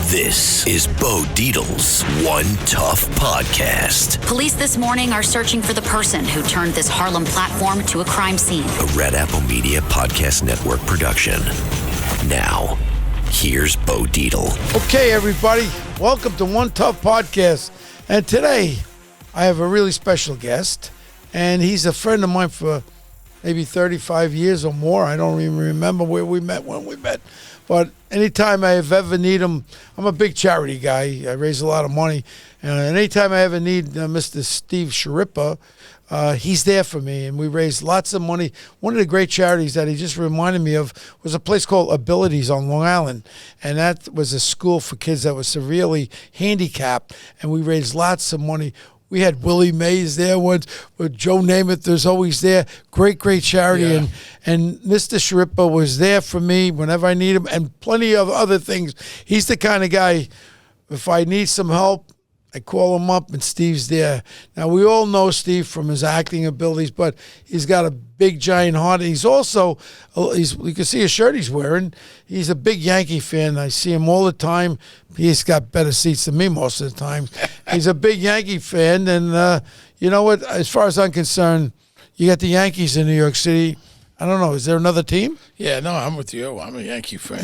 This is Bo Dietl's One Tough Podcast. Police this morning are searching for the person who turned this Harlem platform to a crime scene. A Red Apple Media Podcast Network production. Now, here's Bo Dietl. Okay, everybody, welcome to One Tough Podcast. And today, I have a really special guest, and he's a friend of mine for maybe 35 years or more. I don't even remember where we met, when we met. But anytime I have ever need him, I'm a big charity guy. I raise a lot of money. And anytime I ever need Mr. Steve Schirripa, he's there for me. And we raise lots of money. One of the great charities that he just reminded me of was a place called Abilities on Long Island. And that was a school for kids that were severely handicapped. And we raised lots of money. We had Willie Mays there once, with Joe Namath is always there. Great charity. Yeah. And Mr. Schirripa was there for me whenever I need him, and plenty of other things. He's the kind of guy, if I need some help, I call him up and Steve's there. Now, we all know Steve from his acting abilities, but he's got a big, giant heart. He's also, you can see his shirt he's wearing. He's a big Yankee fan. I see him all the time. He's got better seats than me most of the time. He's a big Yankee fan, and you know what? As far as I'm concerned, you got the Yankees in New York City. I don't know. Is there another team? Yeah, no, I'm with you. I'm a Yankee fan.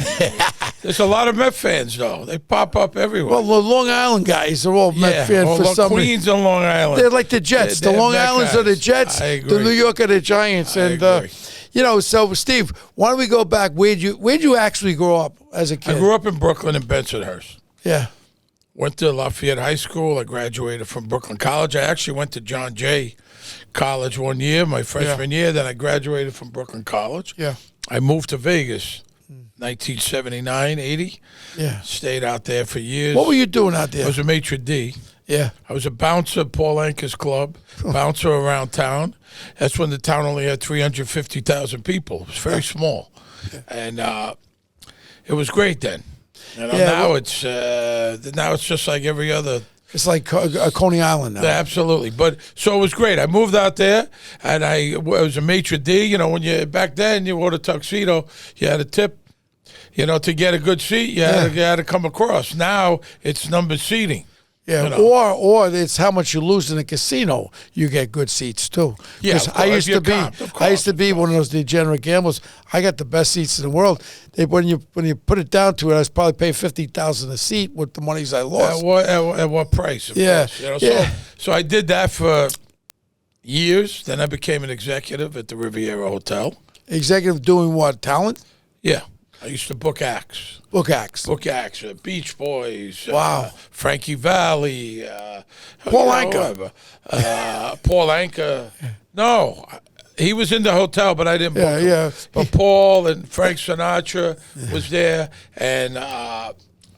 There's a lot of Met fans, though. They pop up everywhere. Well, the Long Island guys are all Met fans for some reason. Queens and Long Island. They're like the Jets. The Long Island's are the Jets. I agree. The New York are the Giants. I agree. You know, so Steve, why don't we go back? Where'd you actually grow up as a kid? I grew up in Brooklyn and Bensonhurst. Yeah. Went to Lafayette High School. I graduated from Brooklyn College. I actually went to John Jay College one year, my freshman year. Then I graduated from Brooklyn College. Yeah. I moved to Vegas, 1979, 80. Yeah. Stayed out there for years. What were you doing out there? I was a maitre d'. Yeah. I was a bouncer at Paul Anka's club, bouncer around town. That's when the town only had 350,000 people. It was very small. Yeah. And it was great then. You know, now it's just like every other. It's like Coney Island now. Absolutely. But so it was great. I moved out there, and I was a maitre d'. You know, when you back then you wore a tuxedo, you had a tip. You know, to get a good seat, you had to come across. Now it's numbered seating. Yeah, you know. or it's how much you lose in a casino. You get good seats too. Yeah, I used to be one of those degenerate gamblers. I got the best seats in the world. When you put it down to it, I was probably paying $50,000 a seat with the monies I lost. At what price? Yeah, course, you know? So I did that for years. Then I became an executive at the Riviera Hotel. Executive doing what? Talent? Yeah. I used to book acts. Book acts. Beach Boys. Wow. Frankie Valli. Paul Anka. Paul Anka. No, he was in the hotel, but I didn't book him. Yeah. But Paul and Frank Sinatra was there, and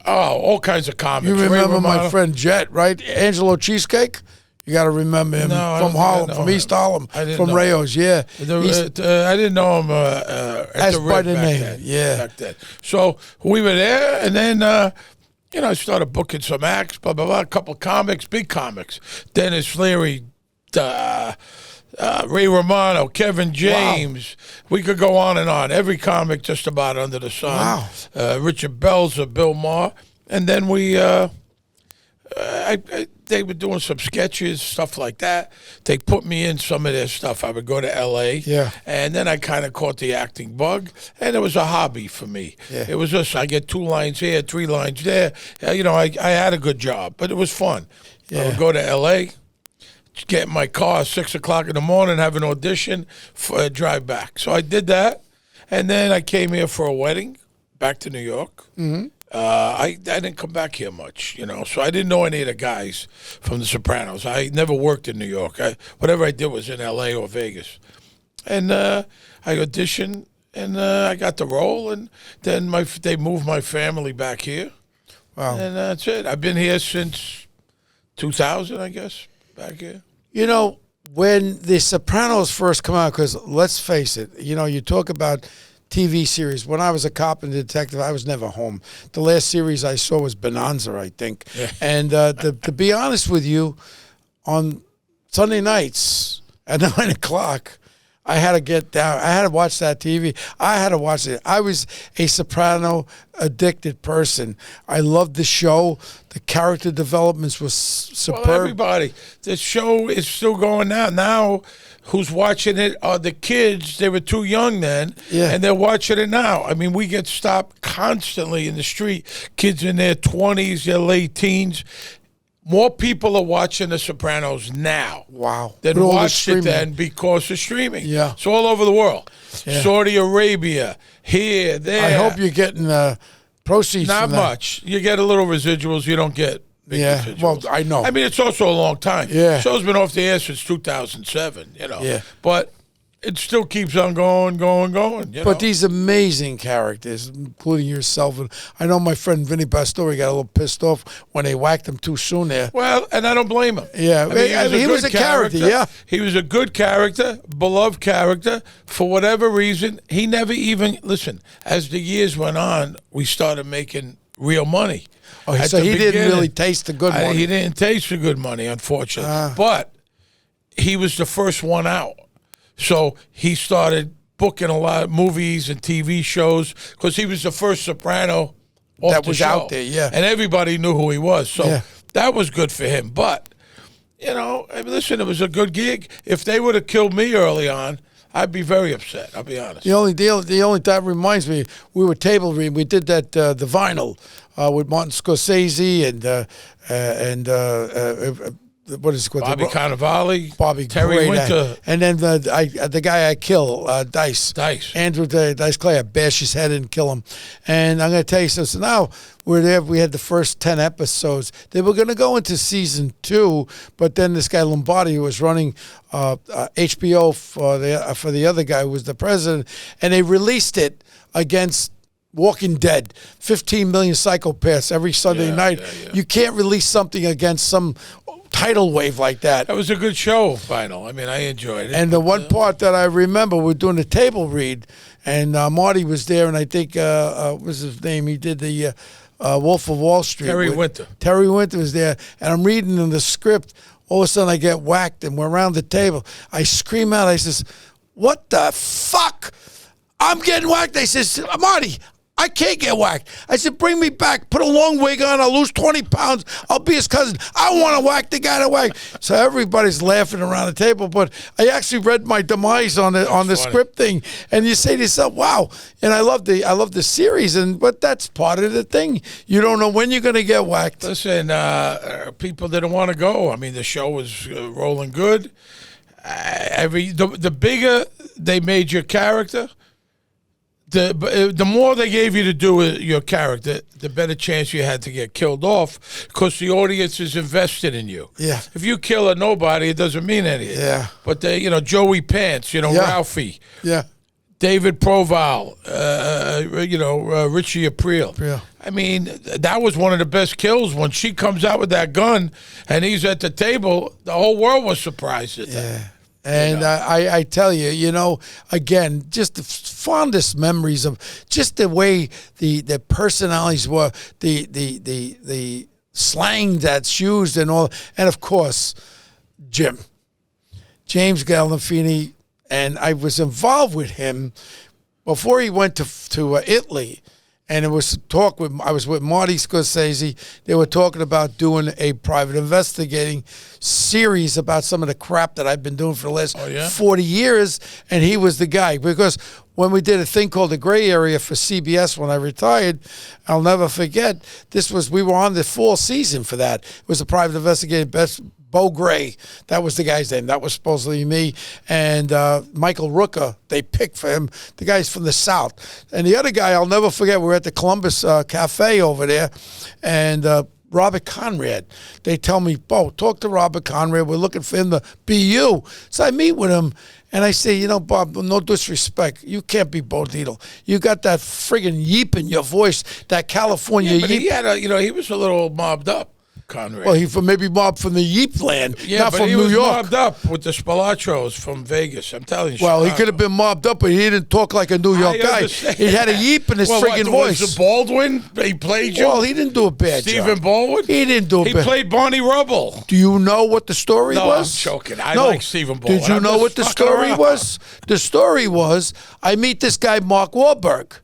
all kinds of comics. You remember my friend Jet, right? Angelo Cheesecake? You got to remember him from Harlem, from East Harlem, from Rayo's, yeah. I didn't know him at the Red back then. So we were there, and then, I started booking some acts, blah, blah, blah, a couple of comics, big comics. Dennis Leary, Ray Romano, Kevin James. Wow. We could go on and on. Every comic just about under the sun. Wow. Richard Belzer, Bill Maher. And then we... they were doing some sketches, stuff like that. They put me in some of their stuff. I would go to L.A., and then I kind of caught the acting bug, and it was a hobby for me. Yeah. It was just, I get 2 lines here, 3 lines there. I had a good job, but it was fun. Yeah. I would go to L.A., get in my car 6 o'clock in the morning, have an audition, drive back. So I did that, and then I came here for a wedding, back to New York. Mm-hmm. I didn't come back here much, so I didn't know any of the guys from the Sopranos. I never worked in New York. Whatever I did was in L.A. or Vegas. And I auditioned, and I got the role, and then they moved my family back here. Wow. And that's it. I've been here since 2000, I guess, back here. When the Sopranos first come out, because let's face it, you talk about TV series. When I was a cop and detective, I was never home. The last series I saw was Bonanza, I think. Yeah. And to be honest with you, on Sunday nights at 9 o'clock, I had to get down. I had to watch that TV. I had to watch it. I was a Soprano addicted person. I loved the show. The character developments was superb. Well, everybody. The show is still going now. Now, who's watching it are the kids. They were too young then, and they're watching it now. I mean, we get stopped constantly in the street. Kids in their 20s, their late teens. More people are watching The Sopranos now than watched it then because of streaming. Yeah. It's all over the world. Yeah. Saudi Arabia, here, there. I hope you're getting proceeds Not from that. much. You get a little residuals. You don't get big residuals. Well, I know. I mean, it's also a long time. Yeah. The show's been off the air since 2007, you know. Yeah. But it still keeps on going. You know? These amazing characters, including yourself. And I know my friend Vinny Pastore got a little pissed off when they whacked him too soon there. Well, and I don't blame him. Yeah, I mean, he was a character, yeah. He was a good character, beloved character. For whatever reason, he never even, listen, as the years went on, we started making real money. Oh, so he didn't really taste the good money. He didn't taste the good money, unfortunately. But he was the first one out. So he started booking a lot of movies and TV shows because he was the first Soprano that was out there, yeah. And everybody knew who he was. So that was good for him. But, you know, I mean, listen, it was a good gig. If they would have killed me early on, I'd be very upset, I'll be honest. The only that reminds me, we were table reading. We did that, the vinyl with Martin Scorsese and what is it called? Bobby Cannavale, Terry Winter. And then the guy I kill, Dice. Andrew Dice Clay, I bash his head and kill him. And I'm going to tell you, so now we're there. We had the first 10 episodes. They were going to go into season 2, but then this guy Lombardi, who was running HBO for the other guy who was the president, and they released it against Walking Dead, 15 million psychopaths every Sunday night. Yeah. You can't release something against some tidal wave like that. That was a good show, Final. I mean, I enjoyed it. And the one part that I remember, we're doing a table read, and Marty was there, and I think, what was his name? He did the Wolf of Wall Street. Terry Winter. Terry Winter was there, and I'm reading in the script. All of a sudden, I get whacked, and we're around the table. I scream out. I says, "What the fuck? I'm getting whacked." They says, "Marty, I can't get whacked." I said, "Bring me back. Put a long wig on. I'll lose 20 pounds. I'll be his cousin. I want to whack the guy to whack." So everybody's laughing around the table. But I actually read my demise on the script thing, and you say to yourself, "Wow!" And I love the series, but that's part of the thing. You don't know when you're going to get whacked. Listen, people didn't want to go. I mean, the show was rolling good. The bigger they made your character, the more they gave you to do with your character, the better chance you had to get killed off because the audience is invested in you. Yeah. If you kill a nobody, it doesn't mean anything. Yeah. But Joey Pants, Ralphie. Yeah. David Proval, Richie April. Yeah. I mean, that was one of the best kills. When she comes out with that gun and he's at the table, the whole world was surprised at that. Yeah. And I tell you, again, just the fondest memories of just the way the personalities were, the slang that's used and all. And, of course, James Gandolfini, and I was involved with him before he went to Italy. And it was I was with Marty Scorsese. They were talking about doing a private investigating series about some of the crap that I've been doing for the last 40 years. And he was the guy. Because when we did a thing called The Gray Area for CBS when I retired, I'll never forget, we were on the fall season for that. It was a private investigating Bo Gray, that was the guy's name. That was supposedly me. And Michael Rooker, they picked for him. The guy's from the South. And the other guy, I'll never forget, we were at the Columbus Cafe over there. And Robert Conrad, they tell me, "Bo, talk to Robert Conrad. We're looking for him to be you." So I meet with him. And I say, "Bob, no disrespect. You can't be Bo Dietl. You got that friggin' yeep in your voice, that California yeep." But he had he was a little mobbed up. Conrad. Well, he maybe mobbed from the Yeep land, not but from he New was York. mobbed up with the Spilatros from Vegas. I'm telling you. Well, he Chicago. could have been mobbed up, but he didn't talk like a New York guy. Understand. He had a Yeep in his friggin' voice. Was it Baldwin? He played you? Well, he didn't do a bad job. Stephen Baldwin? He didn't do a He bad. played Barney Rubble. Do you know what the story No, was? I'm joking. I like Stephen Baldwin. Did you know what the story was? The story was, I meet this guy, Mark Wahlberg.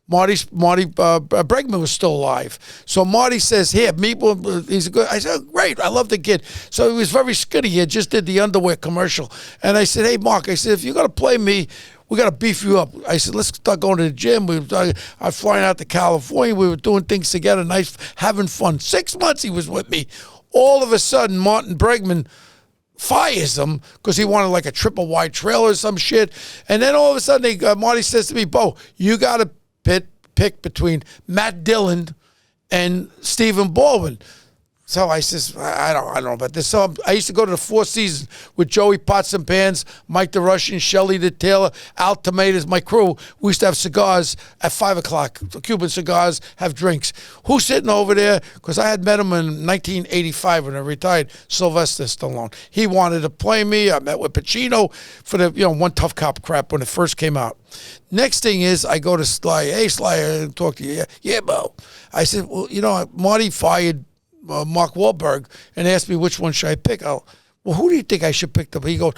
Marty Bregman was still alive. So Marty says, here, meet with, he's good. I said, great, I love the kid. So he was very skinny. He had just did the underwear commercial. And I said, hey, Mark, I said, if you're going to play me, we got to beef you up. I said, let's start going to the gym. I was flying out to California. We were doing things together, nice, having fun. 6 months he was with me. All of a sudden, Martin Bregman fires him because he wanted like a triple wide trailer or some shit. And then all of a sudden, Marty says to me, Bo, you got to pick between Matt Dillon and Stephen Baldwin. So I says, I don't know about this. So I used to go to the Four Seasons with Joey Pots and Pans, Mike the Russian, Shelly the Taylor, Al Tomatoes, my crew. We used to have cigars at 5 o'clock, Cuban cigars, have drinks. Who's sitting over there? Because I had met him in 1985 when I retired, Sylvester Stallone. He wanted to play me. I met with Pacino for the One Tough Cop crap when it first came out. Next thing is I go to Sly. Hey, Sly, I talk to you. Yeah, Bo. I said, well, Marty fired Mark Wahlberg and asked me which one should I pick. Well, who do you think I should pick? He goes,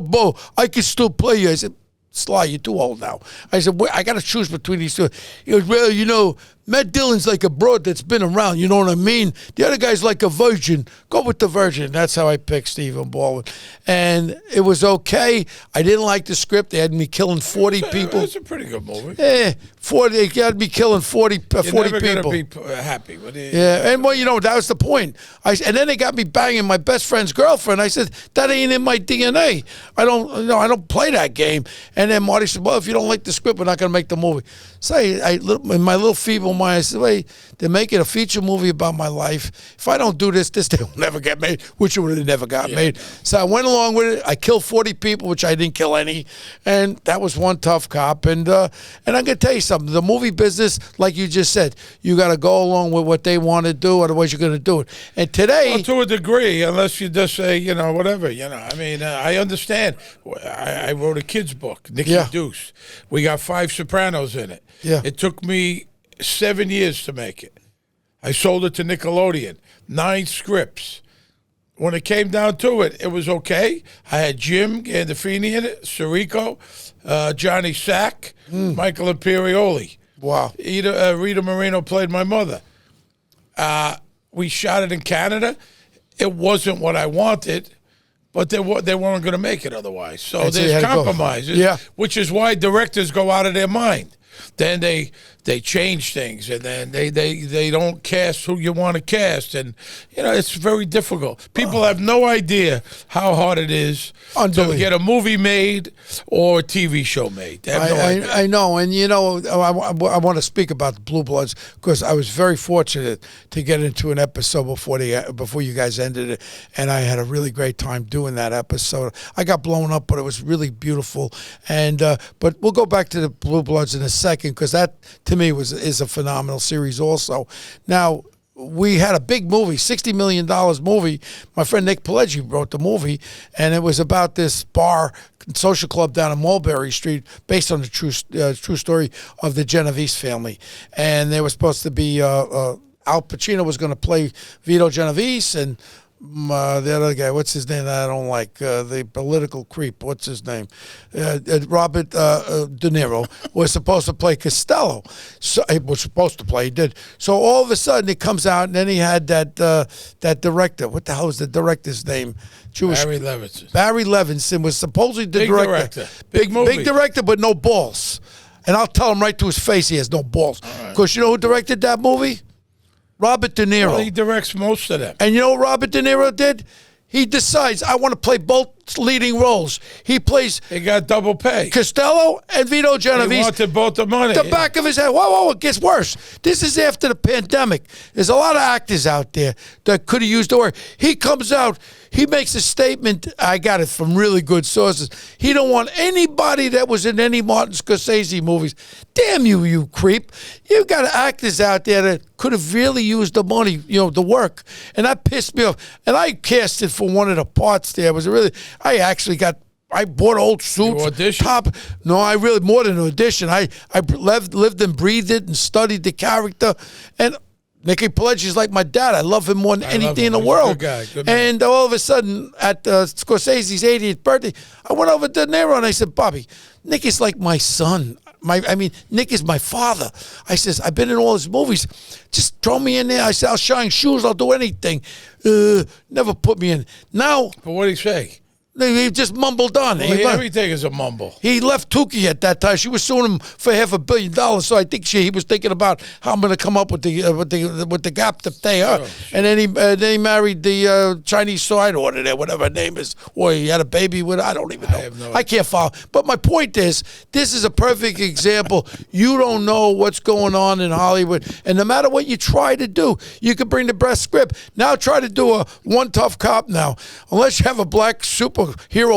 Bo, I can still play you. I said, Sly, you're too old now. I said, I got to choose between these two. He goes, well, Matt Dillon's like a broad that's been around. You know what I mean? The other guy's like a virgin. Go with the virgin. That's how I picked Stephen Baldwin. And it was okay. I didn't like the script. They had me killing 40 people. It's a pretty good movie. Yeah, 40. They got me killing 40 You're 40 never people. Be happy with it. Yeah, and that was the point. And then they got me banging my best friend's girlfriend. I said, that ain't in my DNA. I don't play that game. And then Marty said, well, if you don't like the script, we're not going to make the movie. So in my little feeble mind, I said, wait, they're making a feature movie about my life. If I don't do this thing will never get made, which it would have never got made. So I went along with it. I killed 40 people, which I didn't kill any. And that was One Tough Cop. And I'm going to tell you something. The movie business, like you just said, you got to go along with what they want to do, otherwise you're going to do it. And today... Well, to a degree, unless you just say, whatever, I mean, I understand. I wrote a kid's book, Nicky Deuce. We got 5 Sopranos in it. Yeah. It took me 7 years to make it. I sold it to Nickelodeon, 9 scripts. When it came down to it, it was okay. I had Jim Gandolfini in it, Sirico, Johnny Sack, Michael Imperioli. Wow. Rita Moreno played my mother. We shot it in Canada. It wasn't what I wanted, but they weren't going to make it otherwise. So there's compromises, which is why directors go out of their mind. Then they change things, and then they don't cast who you want to cast, and it's very difficult. People have no idea how hard it is to get a movie made or a TV show made. They have no idea. I know, and I want to speak about the Blue Bloods because I was very fortunate to get into an episode before you guys ended it, and I had a really great time doing that episode. I got blown up, but it was really beautiful. And but we'll go back to the Blue Bloods in a second because that to me is a phenomenal series also. Now, we had a big movie, $60 million movie. My friend Nick Pileggi wrote the movie, and it was about this bar social club down on Mulberry Street based on the true story of the Genovese family. And they were supposed to be, Al Pacino was going to play Vito Genovese, and the other guy, what's his name that I don't like? The political creep, what's his name? Robert De Niro was supposed to play Costello. So he was supposed to play, he did. So all of a sudden it comes out, and then he had that director. What the hell is the director's name? Jewish. Barry Levinson. Barry Levinson was supposedly the director. Big movie. Big director, but no balls. And I'll tell him right to his face he has no balls. Because you know who directed that movie? Robert De Niro. Well, he directs most of them. And you know what Robert De Niro did? He decides, I want to play both leading roles. He plays. He got double pay. Costello and Vito Genovese. He wanted both the money. The back of his head. Whoa, it gets worse. This is after the pandemic. There's a lot of actors out there that could have used the word. He comes out. He makes a statement. I got it from really good sources. He don't want anybody that was in any Martin Scorsese movies. Damn you, you creep. You got actors out there that could have really used the money, the work. And that pissed me off. And I cast it for one of the parts there. It was really, I bought old suits. You auditioned? No, I really, more than an audition. I lived and breathed it and studied the character. And Nicky Pileggi's like my dad. I love him more than anything in the world. Good guy. And all of a sudden, at Scorsese's 80th birthday, I went over to De Niro and I said, Bobby, Nick is like my son. Nick is my father. I says, I've been in all his movies. Just throw me in there. I said, I'll shine shoes. I'll do anything. Never put me in. Now. But what did he say? He just mumbled on. Well, everything is a mumble. He left Tukey at that time. She was suing him for $500 million. So I think he was thinking about how I'm going to come up with the gap to pay her. Sure. And then he married the Chinese side order there, whatever her name is, or he had a baby with her. I don't even know. I can't follow. But my point is, this is a perfect example. You don't know what's going on in Hollywood, and no matter what you try to do, you could bring the best script. Now try to do a One Tough Cop now, unless you have a black superhero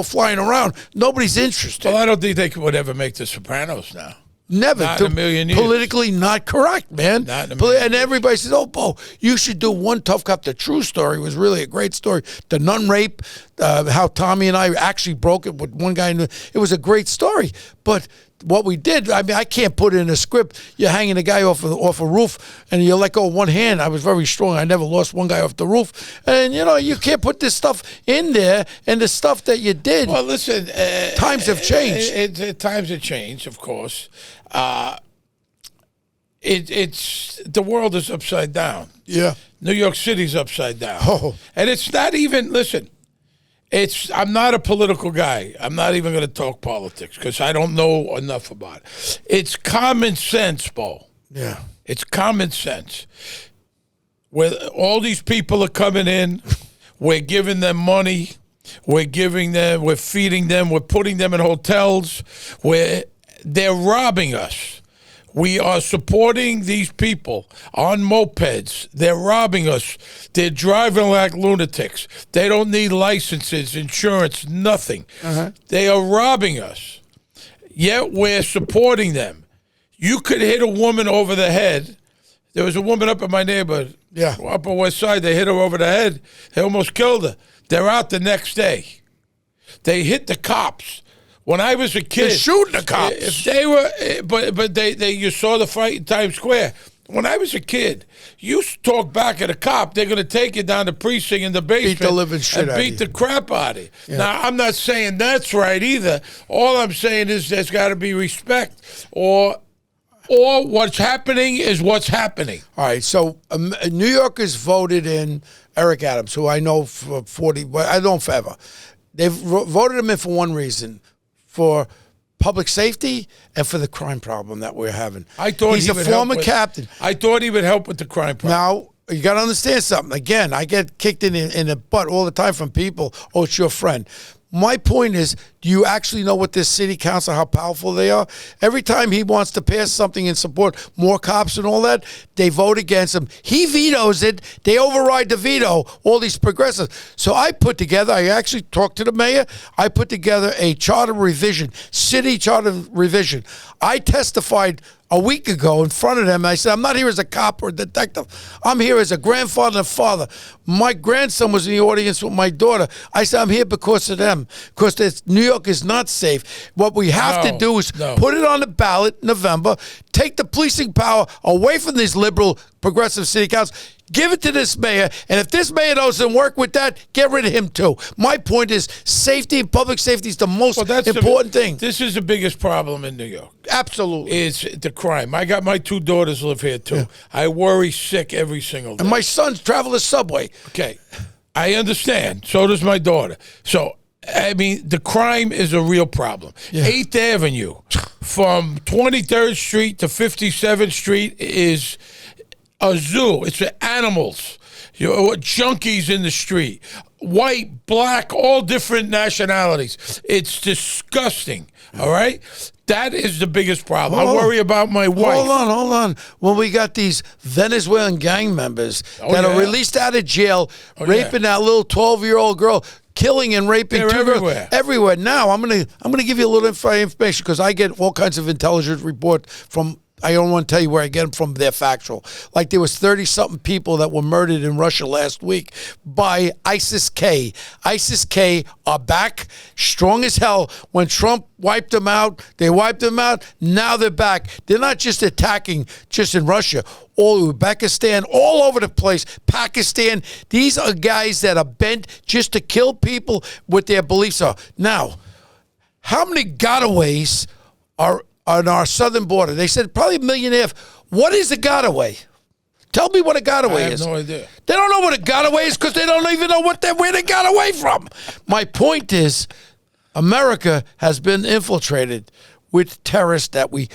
flying around, nobody's interested. Well, I don't think they would ever make The Sopranos now. Never. Not in a million years. Politically not correct, man. Not in a million and everybody says, oh, Bo, you should do One Tough Cop. The true story was really a great story. The nun rape, how Tommy and I actually broke it with one guy. It was a great story. But what we did, I can't put it in a script. You're hanging a guy off a roof and you let go of one hand. I was very strong. I never lost one guy off the roof. And, you can't put this stuff in there, and the stuff that you did. Well, listen. Times have changed. Times have changed, of course. It's the world is upside down. Yeah. New York City's upside down. Oh. And it's not even, listen, I'm not a political guy. I'm not even going to talk politics because I don't know enough about it. It's common sense, Bo. Yeah. It's common sense. Where all these people are coming in, we're giving them money, we're feeding them, we're putting them in hotels, they're robbing us. We are supporting these people on mopeds. They're robbing us. They're driving like lunatics. They don't need licenses, insurance, nothing. Uh-huh. They are robbing us. Yet we're supporting them. You could hit a woman over the head. There was a woman up in my neighborhood, Upper West Side. They hit her over the head. They almost killed her. They're out the next day. They hit the cops. When I was a kid, they're shooting the cops. If they were, but you saw the fight in Times Square. When I was a kid, you talk back at a cop, they're going to take you down the precinct in the basement, beat the living shit and beat the crap out of you. Yeah. Now, I'm not saying that's right either. All I'm saying is there's got to be respect, or what's happening is what's happening. All right. So New Yorkers voted in Eric Adams, who I know for 40. I know him forever. They've voted him in for one reason. For public safety and for the crime problem that we're having. I thought he's a former captain. I thought he would help with the crime problem. Now, you got to understand something. Again, I get kicked in the butt all the time from people, oh, it's your friend. My point is, do you actually know what this city council, how powerful they are? Every time he wants to pass something and support more cops and all that, they vote against him. He vetoes it. They override the veto, all these progressives. So I actually talked to the mayor. I put together a charter revision, city charter revision. I testified a week ago in front of them. I said, I'm not here as a cop or a detective. I'm here as a grandfather and father. My grandson was in the audience with my daughter. I said, I'm here because of them, because New York is not safe. What we have to do is put it on the ballot in November, take the policing power away from these liberal, progressive city councils, give it to this mayor, and if this mayor doesn't work with that, get rid of him too. My point is safety and public safety is the most important thing. This is the biggest problem in New York. Absolutely. It's the crime. I got my two daughters live here too. Yeah. I worry sick every single day. And my sons travel the subway. Okay. I understand. So does my daughter. So, I mean, the crime is a real problem. Yeah. 8th Avenue from 23rd Street to 57th Street is a zoo. It's for animals. junkies in the street, white, black, all different nationalities. It's disgusting, all right? That is the biggest problem. I worry about my wife. Hold on. When we got these Venezuelan gang members that are released out of jail, raping that little 12-year-old girl, killing and raping two girls everywhere. Now I'm gonna give you a little information because I get all kinds of intelligence report from. I don't want to tell you where I get them from. They're factual. Like there was 30-something people that were murdered in Russia last week by ISISK. ISISK are back, strong as hell. When Trump wiped them out, they wiped them out. Now they're back. They're not just attacking just in Russia. All Uzbekistan, all over the place, Pakistan. These are guys that are bent just to kill people with their beliefs. Now, how many gotaways are on our southern border? They said probably 1.5 million. What is a gotaway? Tell me what a gotaway is. I have no idea. They don't know what a gotaway is because they don't even know where they got away from. My point is, America has been infiltrated with terrorists that we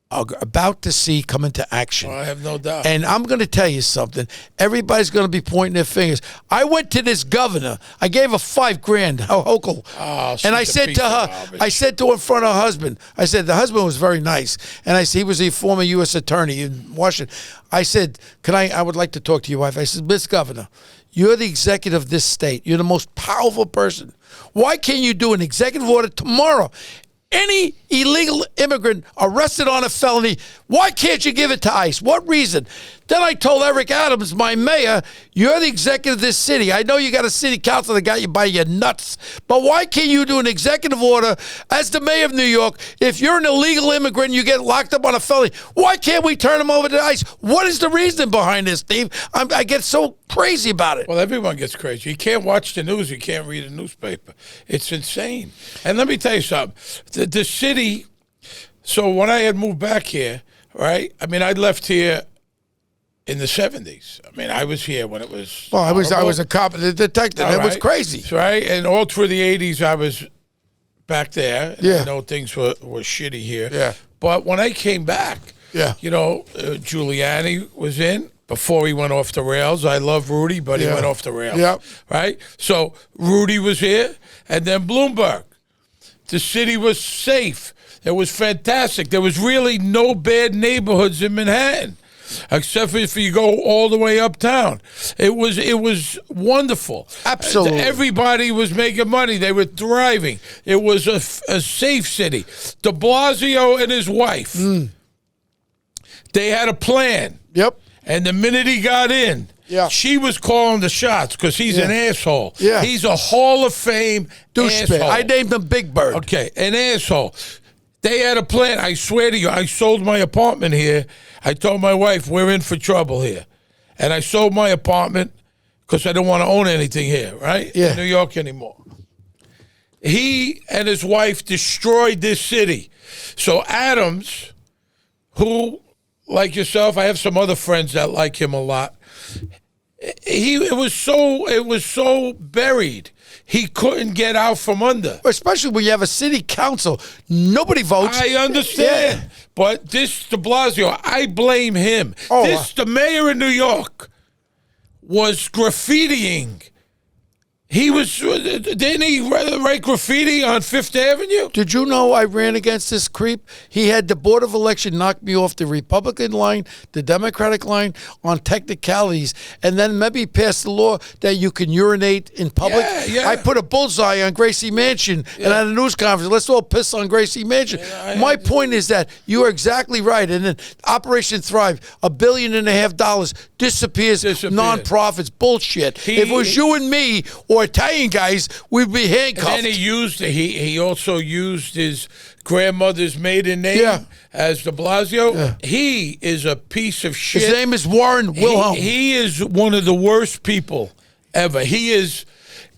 are about to see come into action. I have no doubt. And I'm going to tell you something. Everybody's going to be pointing their fingers. I went to this governor. I gave her $5,000, Hochul. And I said to her, in front of her husband, I said, the husband was very nice. And I said, he was a former U.S. attorney in Washington. I said, I would like to talk to your wife. I said, Miss Governor, you're the executive of this state. You're the most powerful person. Why can't you do an executive order tomorrow? Any illegal immigrant arrested on a felony, why can't you give it to ICE? What reason? Then I told Eric Adams, my mayor, you're the executive of this city. I know you got a city council that got you by your nuts, but why can't you do an executive order as the mayor of New York? If you're an illegal immigrant and you get locked up on a felony, why can't we turn them over to ICE? What is the reason behind this, Steve? I get so crazy about it. Well, everyone gets crazy. You can't watch the news. You can't read a newspaper. It's insane. And let me tell you something. The city, so when I had moved back here, right, I mean, I left here in the 70s. I mean, I was here when it was. Well, I was a cop, a detective. It was crazy, right? And all through the 80s, I was back there. Yeah, I know things were shitty here. Yeah, but when I came back, Giuliani was in before he went off the rails. I love Rudy, but he went off the rails. Yeah, right. So Rudy was here, and then Bloomberg. The city was safe. It was fantastic. There was really no bad neighborhoods in Manhattan, except for if you go all the way uptown. It was wonderful. Absolutely. Everybody was making money. They were thriving. It was a safe city. De Blasio and his wife, they had a plan. Yep. And the minute he got in, she was calling the shots because he's an asshole. Yeah. He's a Hall of Fame douchebag. asshole. I named him Big Bird. Okay, an asshole. They had a plan. I swear to you, I sold my apartment here. I told my wife, we're in for trouble here. And I sold my apartment because I didn't want to own anything here, right? Yeah. In New York anymore. He and his wife destroyed this city. So Adams, who, like yourself, I have some other friends that like him a lot. It was so buried. He couldn't get out from under. Especially when you have a city council. Nobody votes. I understand. Yeah. But this de Blasio, I blame him. The mayor of New York was graffitiing. He was, didn't he write graffiti on Fifth Avenue? Did you know I ran against this creep? He had the Board of Election knock me off the Republican line, the Democratic line on technicalities, and then maybe pass the law that you can urinate in public. Yeah. I put a bullseye on Gracie Mansion and at a news conference, let's all piss on Gracie Mansion. My point is that you are exactly right. And then Operation Thrive, $1.5 billion disappears. Nonprofits, bullshit. If it was you and me or Italian guys, we'd be handcuffed. And then he also used his grandmother's maiden name as de Blasio. Yeah. He is a piece of shit. His name is Warren Wilhelm. He is one of the worst people ever. He is.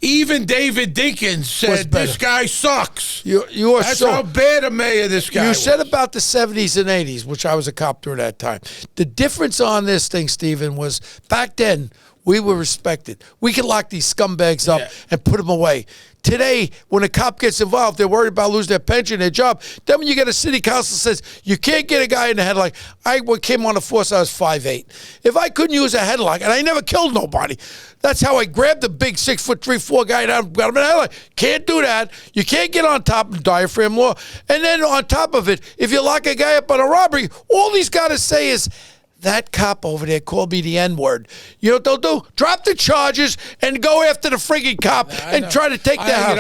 Even David Dinkins said this guy sucks. That's how bad a mayor this guy was. You said about the 70s and 80s, which I was a cop during that time. The difference on this thing, Stephen, was back then, we were respected. We could lock these scumbags up and put them away. Today, when a cop gets involved, they're worried about losing their pension, their job. Then when you get a city council that says, you can't get a guy in the headlock. I came on the force, I was 5'8". If I couldn't use a headlock, and I never killed nobody, that's how I grabbed the big 6'3", 4 guy down, got him in the headlock. Can't do that. You can't get on top of diaphragm law. And then on top of it, if you lock a guy up on a robbery, all he's got to say is, that cop over there called me the N-word. You know what they'll do? Drop the charges and go after the friggin' cop and try to take the house.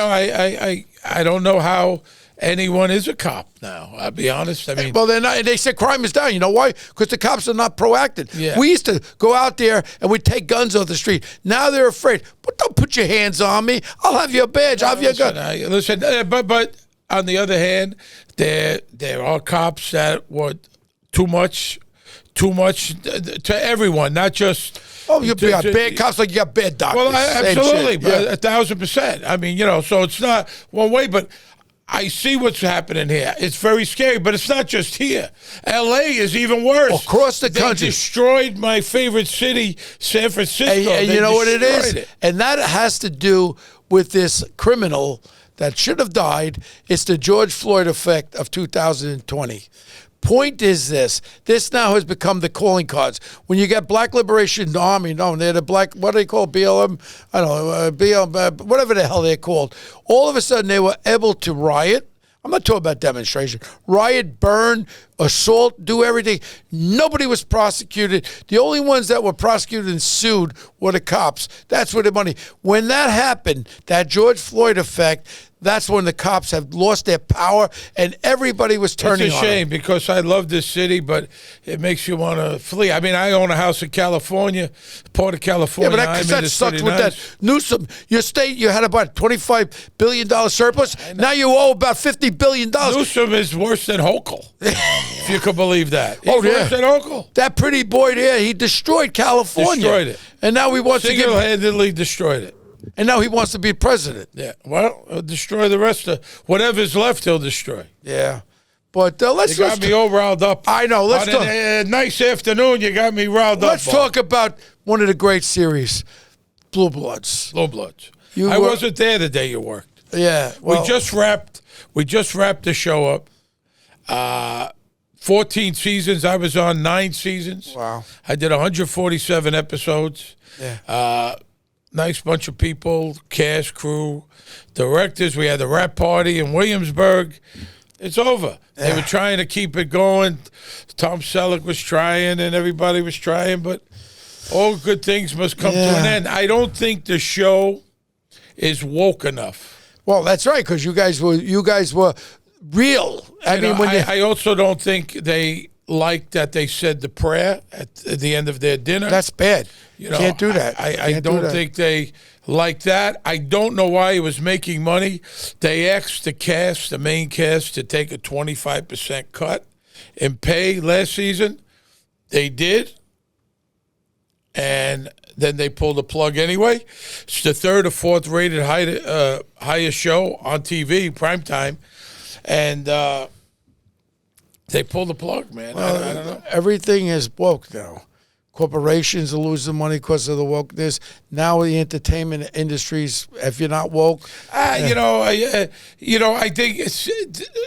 I don't know how anyone is a cop now. I'll be honest. I mean, well, they're not. They said crime is down. You know why? Because the cops are not proactive. Yeah. We used to go out there and we'd take guns off the street. Now they're afraid. But don't put your hands on me. I'll have your badge. I'll have your gun. But on the other hand, there are cops that were too much to everyone, not just. Oh, you got bad cops like you got bad doctors. Well, absolutely, 1,000%. I mean, so it's not one way, but I see what's happening here. It's very scary, but it's not just here. L.A. is even worse. Across the country. They destroyed my favorite city, San Francisco. And you know what it is? And that has to do with this criminal that should have died. It's the George Floyd effect of 2020. Point is this now has become the calling cards. When you get Black Liberation Army, they're the black, what do they call BLM? I don't know, BLM, whatever the hell they're called. All of a sudden they were able to riot. I'm not talking about demonstration. Riot, burn, assault, do everything. Nobody was prosecuted. The only ones that were prosecuted and sued were the cops. That's where the money. When that happened, that George Floyd effect, that's when the cops have lost their power and everybody was turning on It's a shame because I love this city, but it makes you want to flee. I mean, I own a house in California, part of California. Yeah, but that sucks with that. Newsom, your state, you had about $25 billion surplus. Now you owe about $50 billion. Newsom is worse than Hochul, if you could believe that. He's worse than Hochul. That pretty boy there, he destroyed California. Destroyed it. And now he wants Single-handedly destroyed it. And now he wants to be president. Yeah, well, he'll destroy the rest of whatever's left. He'll destroy. Yeah, but let's. You got me all riled up. I know. Let's talk. Nice afternoon. You got me riled up. Let's talk about one of the great series, Blue Bloods. Blue Bloods. I wasn't there the day you worked. Yeah, well, we just wrapped the show up. 14 seasons. I was on 9 seasons. Wow. I did 147 episodes. Yeah. Nice bunch of people, cast, crew, directors. We had the rap party in Williamsburg. It's over. They were trying to keep it going. Tom Selleck was trying and everybody was trying, but all good things must come to an end. I don't think the show is woke enough. Well, that's right, because you guys were real. I also don't think they like that they said the prayer at the end of their dinner. That's bad. You can't do that. I don't think they like that. I don't know why he was making money. They asked the main cast, to take a 25% cut in pay last season. They did. And then they pulled the plug anyway. It's the 3rd or 4th rated highest show on TV, primetime. And they pulled the plug, man. Well, I don't know. Everything is woke now. Corporations are losing money because of the wokeness. Now the entertainment industries, if you're not woke, I think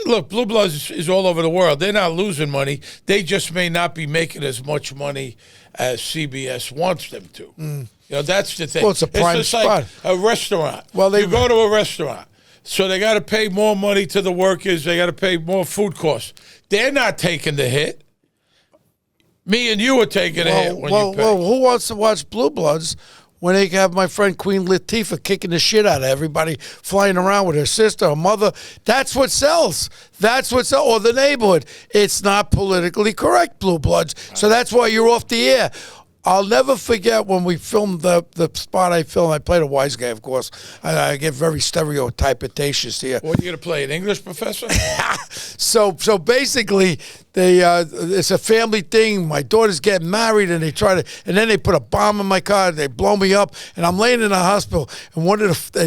look, Blue Bloods is all over the world. They're not losing money. They just may not be making as much money as CBS wants them to. That's the thing. Well, it's a prime just spot. Like a restaurant. Well, you go to a restaurant, so they got to pay more money to the workers. They got to pay more food costs. They're not taking the hit. Me and you are taking a hit when you pay. Well, who wants to watch Blue Bloods when they have my friend Queen Latifah kicking the shit out of everybody, flying around with her sister, her mother? That's what sells. Or the neighborhood. It's not politically correct, Blue Bloods. So that's why you're off the air. I'll never forget when we filmed the spot I filmed. I played a wise guy, of course. I get very stereotypetatious here. What are you going to play, an English professor? So basically, it's a family thing. My daughter's getting married, and and then they put a bomb in my car. They blow me up, and I'm laying in the hospital. And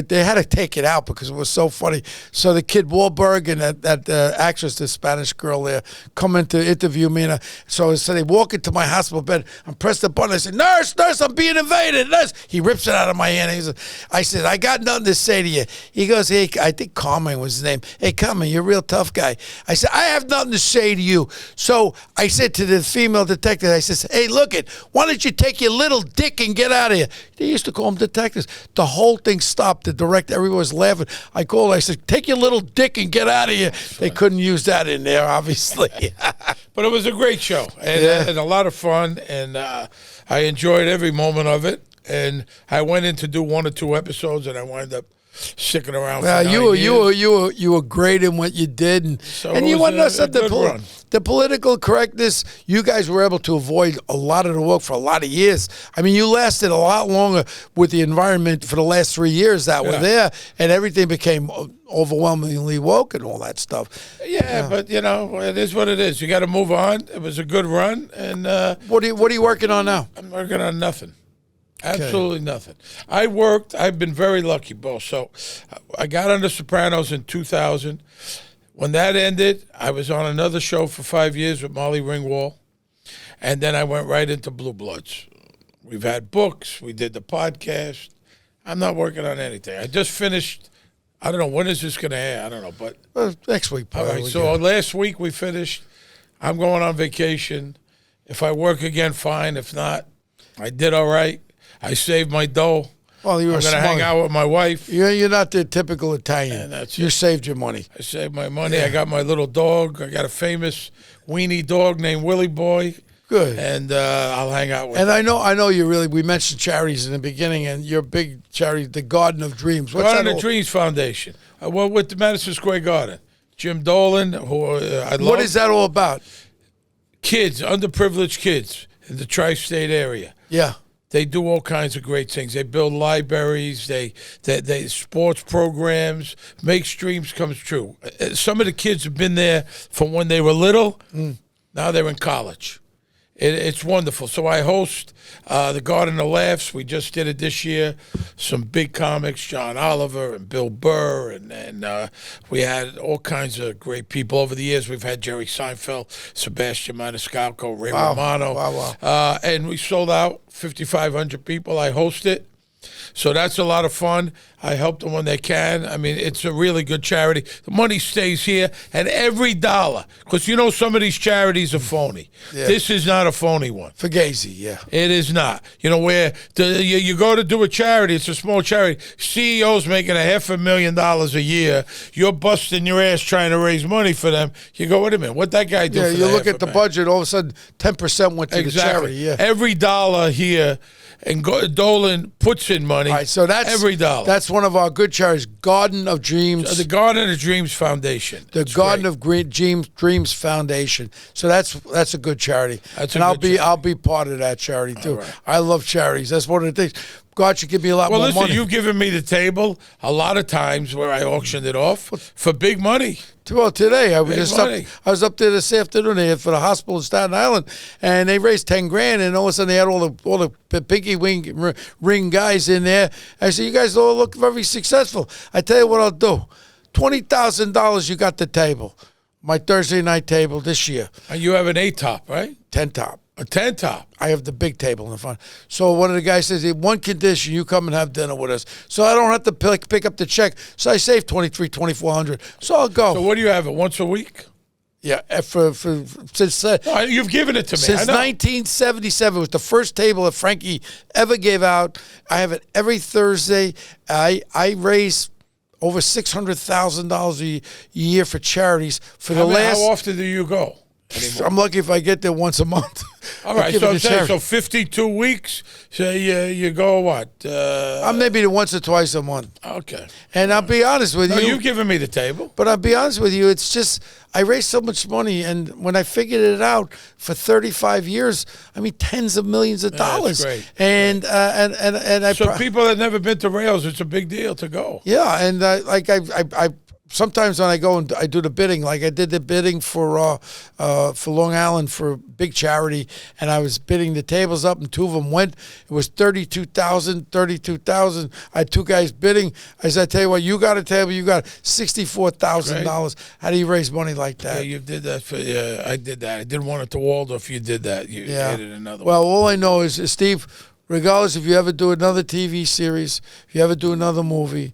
they had to take it out because it was so funny. So the kid Wahlberg and that actress, the Spanish girl there, come in to interview me. And so they walk into my hospital bed. I'm pressed the button. I said, "Nurse, I'm being invaded." Nurse. He rips it out of my hand. I said, "I got nothing to say to you." He goes, "Hey," I think Carmen was his name. "Hey, Carmen, you're a real tough guy." I said, "I have nothing to say to you." So I said to the female detective, I said, "Hey, look it, why don't you take your little dick and get out of here?" They used to call them detectives. The whole thing stopped. The director, everyone was laughing. I called, I said, "Take your little dick and get out of here." They couldn't use that in there, obviously. But it was a great show and a lot of fun, and I enjoyed every moment of it. And I went in to do 1 or 2 episodes, and I wound up sticking around for 9 years. You were great in what you did, and you want to know something? The political correctness, you guys were able to avoid a lot of the work for a lot of years. I mean, you lasted a lot longer with the environment for the last 3 years that were there, and everything became overwhelmingly woke and all that stuff. Yeah, but it is what it is. You got to move on. It was a good run, and what are you working on now? I'm working on nothing. Absolutely nothing. I've been very lucky, Bo. So I got on The Sopranos in 2000. When that ended, I was on another show for 5 years with Molly Ringwald. And then I went right into Blue Bloods. We've had books. We did the podcast. I'm not working on anything. I just finished. I don't know. When is this going to air? I don't know. But next week. All right. So last week we finished. I'm going on vacation. If I work again, fine. If not, I did all right. I saved my dough. Well, you were I'm going to hang out with my wife. You're not the typical Italian. You saved your money. I saved my money. Yeah. I got my little dog. I got a famous weenie dog named Willie Boy. Good. And I'll hang out with him. And I know you really, we mentioned charities in the beginning, and your big charity, the Garden of Dreams. What's Garden of Dreams Foundation. Well, with the Madison Square Garden. Jim Dolan, who I love. What is that all about? Kids, underprivileged kids in the tri-state area. Yeah. They do all kinds of great things. They build libraries. They sports programs, make dreams come true. Some of the kids have been there from when they were little. Now they're in college. It's wonderful. So I host the Garden of Laughs. We just did it this year. Some big comics, John Oliver and Bill Burr, and we had all kinds of great people over the years. We've had Jerry Seinfeld, Sebastian Maniscalco, Ray Romano. Wow. And we sold out 5,500 people. I host it. So that's a lot of fun. I help them when they can. I mean, it's a really good charity. The money stays here, and every dollar, because some of these charities are phony. Yeah. This is not a phony one. Fugazi, yeah. It is not. Where you go to do a charity, it's a small charity. CEO's making $500,000 a year. You're busting your ass trying to raise money for them. You go, wait a minute, what that guy do? Yeah, for you look at the budget, all of a sudden 10% went to the charity. Yeah. Every dollar here. And Dolan puts in money. All right, so that's every dollar. That's one of our good charities, Garden of Dreams. The Garden of Dreams Foundation. The Garden of Dreams Foundation. So that's a good charity. I'll be part of that charity too. Right. I love charities. That's one of the things. God should give me a lot more money. Well, listen, you've given me the table a lot of times where I auctioned it off for big money. Well, today I was up there this afternoon for the hospital in Staten Island, and they raised $10,000, and all of a sudden they had all the pinky ring guys in there. I said, "You guys all look very successful." I tell you what I'll do: $20,000. You got the table, my Thursday night table this year. And you have an 8-top, right? 10-top. A 10-top. I have the big table in the front. So one of the guys says, "One condition, you come and have dinner with us." So I don't have to pick up the check. So I save $2,400. So I'll go. So what do you have it once a week? Yeah, since you've given it to me. Since 1977, it was the first table that Frankie ever gave out. I have it every Thursday. I raise over $600,000 a year for charities. How often do you go? Anymore. I'm lucky if I get there once a month. All right, so I'm saying, 52 weeks, so you go what? I'm maybe once or twice a month. Okay. And I'll be honest with you. You've given me the table. But I'll be honest with you, it's just, I raised so much money, and when I figured it out for 35 years, I mean, tens of millions of dollars. That's great. And so people that never been to Rails, it's a big deal to go. Yeah, and sometimes when I go and I do the bidding, like I did the bidding for Long Island for a big charity, and I was bidding the tables up, and 2 of them went. It was $32,000. I had 2 guys bidding. I said, I tell you what, you got a table, you got $64,000. How do you raise money like that? Yeah, you did that for. I did that. I did one at the Waldorf. You did that. You added another one. Well, all I know is Steve, regardless if you ever do another TV series, if you ever do another movie,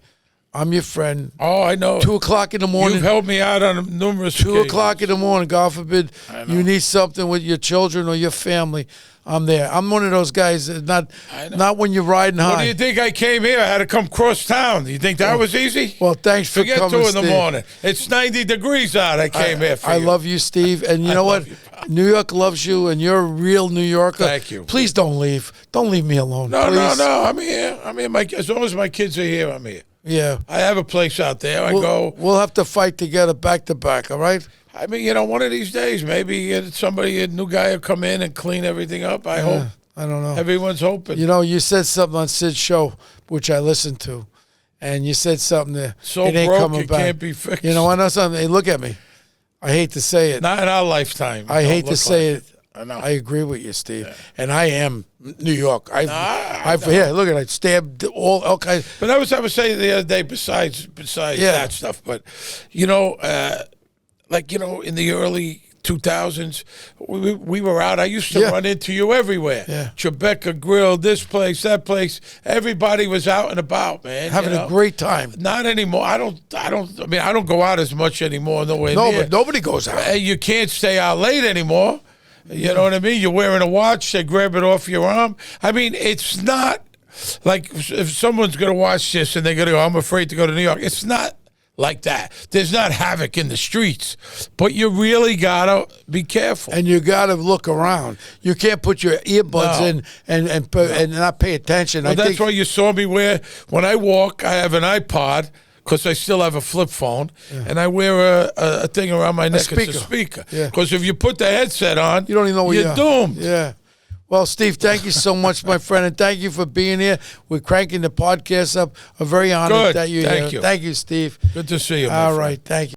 I'm your friend. Oh, I know. 2 o'clock in the morning. You've helped me out on numerous 2 occasions. o'clock in the morning, God forbid, you need something with your children or your family, I'm there. I'm one of those guys that not when you're riding high. What do you think I came here? I had to come cross town. You think that was easy? Well, thanks for Forget coming, 2 in the Steve. morning. It's 90 degrees out. I came here for I you. love you, Steve. And you know what? New York loves you, and you're a real New Yorker. Thank you. Please don't leave. Don't leave me alone. No, please. no. I'm here. As long as my kids are here, I'm here. Yeah. I have a place out there. We'll have to fight together back to back, all right? I mean, one of these days, maybe a new guy will come in and clean everything up. I hope. I don't know. Everyone's hoping. You said something on Sid's show, which I listened to, and you said something that So it ain't broke, coming it back. can't be fixed. You know, I know something. Hey, look at me. I hate to say it. Not in our lifetime. I hate to say it. I know. I agree with you, Steve. Yeah. And I am New York. Look at it. I stabbed all kinds. But that was I was saying the other day. Besides that stuff, but in the early 2000s, we were out. I used to run into you everywhere. Yeah. Tribeca Grill, this place, that place. Everybody was out and about, man. Having a great time. Not anymore. I don't go out as much anymore. No, but nobody goes out. You can't stay out late anymore. You know what I mean? You're wearing a watch, they grab it off your arm. I mean, it's not like if someone's going to watch this and they're going to go, I'm afraid to go to New York. It's not like that. There's not havoc in the streets. But you really got to be careful. And you got to look around. You can't put your earbuds in and not pay attention. Well, that's why you saw me when I walk, I have an iPod, because I still have a flip phone, and I wear a thing around my neck. It's a speaker. Because if you put the headset on, you don't even know where you're doomed. Yeah. Well, Steve, thank you so much, my friend, and thank you for being here. We're cranking the podcast up. I'm very honored that you're here. Thank you. Thank you, Steve. Good to see you, my All friend. right. Thank you.